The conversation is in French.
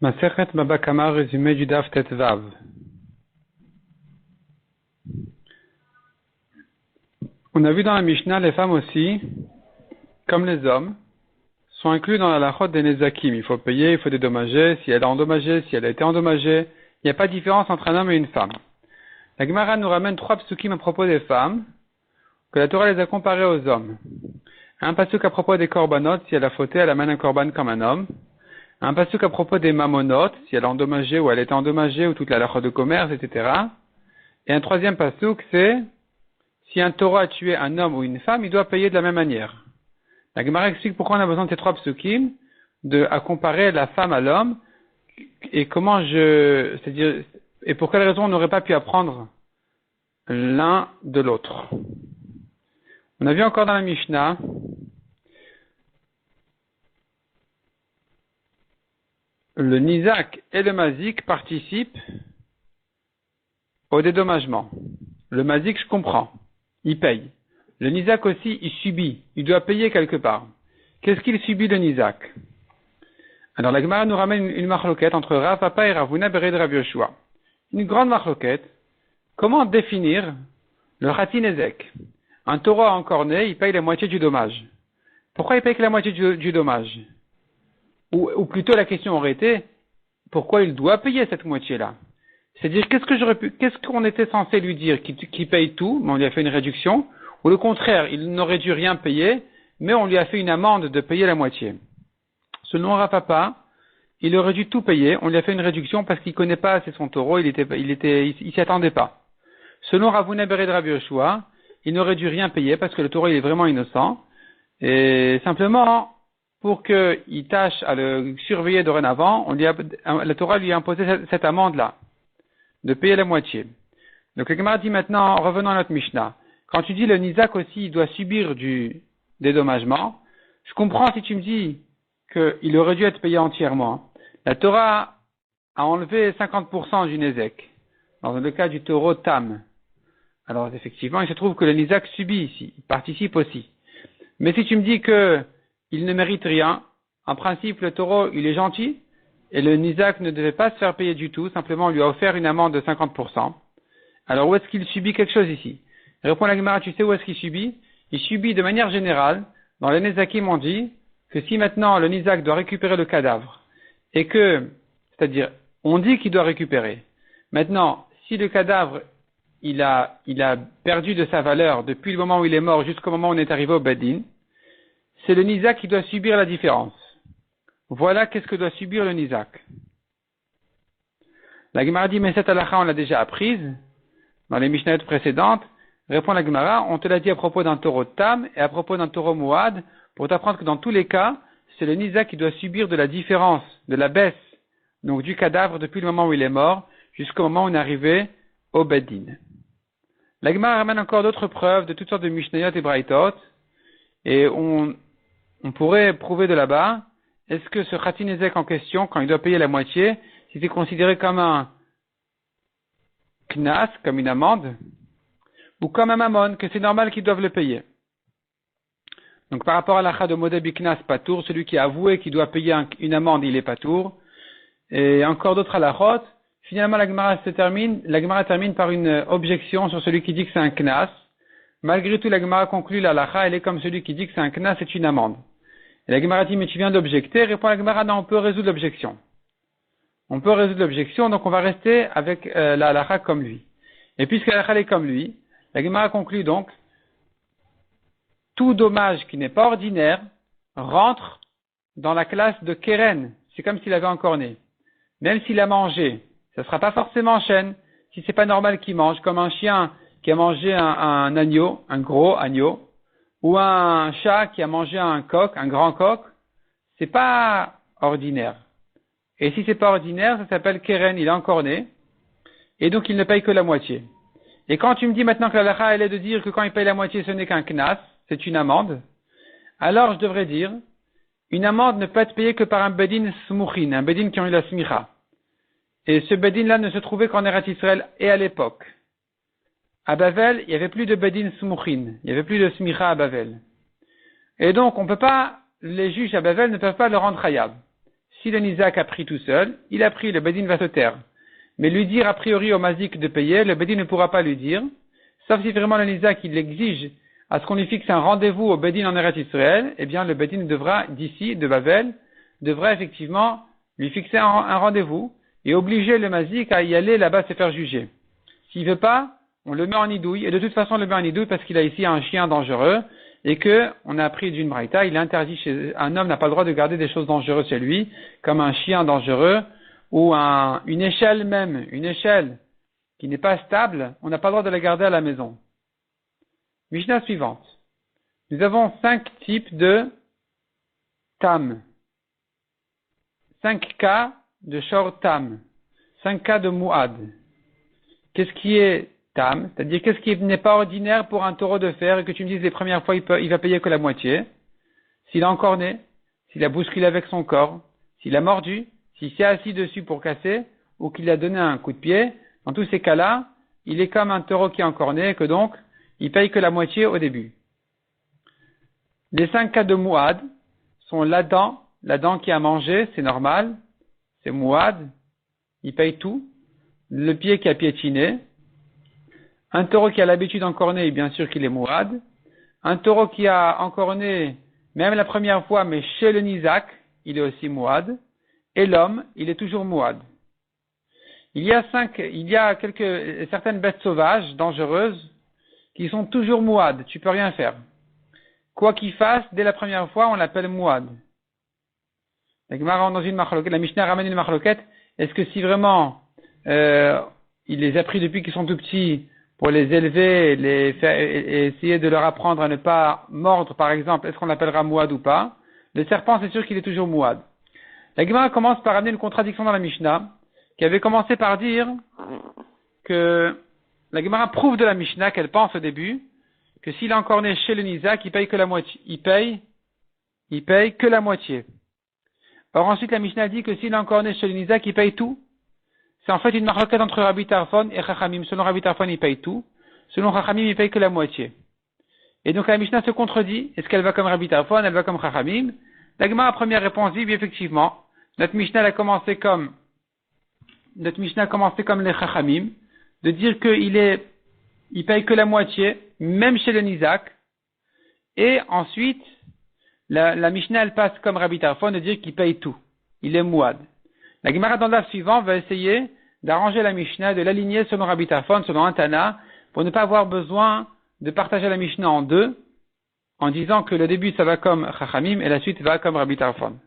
Masechet Baba Kama, résumé du Daf Tet Vav. On a vu dans la Mishnah, les femmes aussi, comme les hommes, sont inclus dans la lachot des Nezakim. Il faut payer, il faut dédommager, si elle a endommagé, si elle a été endommagée. Il n'y a pas de différence entre un homme et une femme. La Gemara nous ramène 3 psukim à propos des femmes, que la Torah les a comparés aux hommes. Un pasuk à propos des korbanot, si elle a fauté, elle amène un korban comme un homme. Un pasuk à propos des mamonot, si elle a endommagé ou elle était endommagée, ou toute la lachot de commerce, etc. Et un troisième pasuk, c'est si un taureau a tué un homme ou une femme, il doit payer de la même manière. La Gemara explique pourquoi on a besoin de ces 3 psukim, à comparer la femme à l'homme, et c'est-à-dire, et pour quelle raison on n'aurait pas pu apprendre l'un de l'autre. On a vu encore dans la Mishnah, le Nizak et le Mazik participent au dédommagement. Le Mazik, je comprends, il paye. Le Nizak aussi, il subit, il doit payer quelque part. Qu'est-ce qu'il subit le Nizak? Alors la Gemara nous ramène une marloquette entre Rav Papa et Ravuna Bered Rav Yoshua. Une grande marloquette. Comment définir le Khati Nezek? Un taureau encore né, il paye la moitié du dommage. Pourquoi il paye que la moitié du dommage? Ou plutôt la question aurait été, pourquoi il doit payer cette moitié-là? C'est-à-dire, qu'est-ce qu'on était censé lui dire? Qu'il paye tout, mais on lui a fait une réduction, ou le contraire, il n'aurait dû rien payer, mais on lui a fait une amende de payer la moitié. Selon Rav Papa, il aurait dû tout payer, on lui a fait une réduction parce qu'il connaît pas assez son taureau, il s'y attendait pas. Selon Ravuna Bered Rav Yoshua, il n'aurait dû rien payer parce que le taureau il est vraiment innocent, et simplement, pour qu'il tâche à le surveiller dorénavant, la Torah lui a imposé cette amende-là, de payer la moitié. Donc le Gemara dit maintenant, revenons à notre Mishnah, quand tu dis le Nizak aussi, il doit subir du dédommagement, je comprends si tu me dis qu'il aurait dû être payé entièrement. La Torah a enlevé 50% du Nezek, dans le cas du taureau Tam. Alors effectivement, il se trouve que le Nizak subit ici, il participe aussi. Mais si tu me dis qu'il ne mérite rien, en principe le taureau il est gentil, et le Nizak ne devait pas se faire payer du tout, simplement on lui a offert une amende de 50%. Alors où est-ce qu'il subit quelque chose ici? Répond la Gemara, tu sais où est-ce qu'il subit? Il subit de manière générale, dans les Nezakim on dit, que si maintenant le Nizak doit récupérer le cadavre, et c'est-à-dire, on dit qu'il doit récupérer. Maintenant, si le cadavre, il a perdu de sa valeur depuis le moment où il est mort jusqu'au moment où on est arrivé au Bedin, c'est le Nizak qui doit subir la différence. Voilà qu'est-ce que doit subir le Nizak. La Gemara dit, mais cette halakha on l'a déjà apprise, dans les Mishnayot précédentes. Répond la Gemara, on te l'a dit à propos d'un taureau Tam et à propos d'un taureau Mouad, pour t'apprendre que dans tous les cas, c'est le Nizak qui doit subir de la différence, de la baisse, donc du cadavre depuis le moment où il est mort, jusqu'au moment où on est arrivé au Bedin. La Gemara ramène encore d'autres preuves de toutes sortes de Mishnayot et Braitot, et on pourrait prouver de là-bas, est-ce que ce Khati Nezek en question, quand il doit payer la moitié, si c'est considéré comme un Knas, comme une amende, ou comme un Mammon, que c'est normal qu'ils doivent le payer. Donc par rapport à l'Acha de Modeh Biknas Patour, celui qui a avoué qu'il doit payer une amende, il est Patour. Et encore d'autres halachot. Finalement, la Gemara termine par une objection sur celui qui dit que c'est un Knas. Malgré tout, la Gemara conclut l'Alacha, elle est comme celui qui dit que c'est un Knas, c'est une amende. Et la Gemara dit, mais tu viens d'objecter. Répond la Gemara, non, on peut résoudre l'objection. On peut résoudre l'objection, donc on va rester avec la Halacha comme lui. Et puisque la Halacha est comme lui, la Gemara conclut donc, tout dommage qui n'est pas ordinaire rentre dans la classe de Keren. C'est comme s'il avait encore né. Même s'il a mangé, ça ne sera pas forcément chêne. Si c'est pas normal qu'il mange, comme un chien qui a mangé un agneau, un gros agneau, ou un chat qui a mangé un coq, un grand coq, c'est pas ordinaire. Et si c'est pas ordinaire, ça s'appelle Keren, il est encore né, et donc il ne paye que la moitié. Et quand tu me dis maintenant que la halakha elle est de dire que quand il paye la moitié, ce n'est qu'un knas, c'est une amende, alors je devrais dire, une amende ne peut être payée que par un bedin smuchin, un bedin qui ont eu la smicha. Et ce bedin-là ne se trouvait qu'en Eretz Israël et à l'époque. À Bavel, il n'y avait plus de bedin smuchin, il n'y avait plus de smicha à Bavel. Et donc, les juges à Bavel ne peuvent pas le rendre hayab. si le Nizak a pris tout seul, il a pris, le Bedin va se taire. Mais lui dire a priori au Mazik de payer, le Bedin ne pourra pas lui dire, sauf si vraiment le Nizak il exige à ce qu'on lui fixe un rendez-vous au Bedin en Eretz Israël, eh bien le Bedin devra, d'ici, de Babel, devra effectivement lui fixer un rendez-vous et obliger le Mazik à y aller là-bas se faire juger. S'il veut pas, on le met en idouille, et de toute façon on le met en idouille parce qu'il a ici un chien dangereux, et que, on a appris d'une braïta, il est interdit un homme n'a pas le droit de garder des choses dangereuses chez lui, comme un chien dangereux, ou une échelle même, une échelle qui n'est pas stable, on n'a pas le droit de la garder à la maison. Mishnah suivante. Nous avons 5 types de tam. 5 cas de shor tam. 5 cas de muad. Qu'est-ce qui est tam? C'est-à-dire qu'est-ce qui n'est pas ordinaire pour un taureau de fer et que tu me dises les premières fois il va payer que la moitié? S'il a encore né, s'il a bousculé avec son corps, s'il a mordu, s'il s'est assis dessus pour casser, ou qu'il a donné un coup de pied, dans tous ces cas-là, il est comme un taureau qui est encore né, et que donc, il paye que la moitié au début. Les 5 cas de mouad sont la dent qui a mangé, c'est normal, c'est mouad, il paye tout, le pied qui a piétiné, un taureau qui a l'habitude encorner, bien sûr qu'il est mouad, un taureau qui a encorné, même la première fois, mais chez le Nizak, il est aussi mouad, et l'homme, il est toujours mouad. Il y a certaines bêtes sauvages, dangereuses, qui sont toujours mouad, tu peux rien faire. Quoi qu'il fasse, dès la première fois, on l'appelle mouad. La Mishnah ramène une marloquette, est-ce que si vraiment, il les a pris depuis qu'ils sont tout petits, pour les élever, et essayer de leur apprendre à ne pas mordre, par exemple, est-ce qu'on l'appellera mouad ou pas? Le serpent, c'est sûr qu'il est toujours mouad. La Gemara commence par amener une contradiction dans la Mishnah, qui avait commencé par dire que la Gemara prouve de la Mishnah qu'elle pense au début que s'il est encore né chez le Nizak, il paye que la moitié. Il paye que la moitié. Or ensuite la Mishnah dit que s'il est encore né chez le Nizak, il paye tout. C'est en fait une marloquette entre Rabbi Tarfon et Chachamim. Selon Rabbi Tarfon, il paye tout. Selon Chachamim, il paye que la moitié. Et donc la Mishnah se contredit. Est-ce qu'elle va comme Rabbi Tarfon, elle va comme Chachamim? La Gemara, première réponse, dit, oui, effectivement. Notre Mishnah a commencé comme les Chachamim, de dire il paye que la moitié, même chez le Nizak. Et ensuite, la Mishnah, elle passe comme Rabbi Tarfon, de dire qu'il paye tout. Il est mouad. La Gemara dans le suivant va essayer d'arranger la Mishnah, de l'aligner selon Rabbi Tarfon, selon un Tana, pour ne pas avoir besoin de partager la Mishnah en deux, en disant que le début ça va comme Chachamim et la suite va comme Rabbi Tarfon.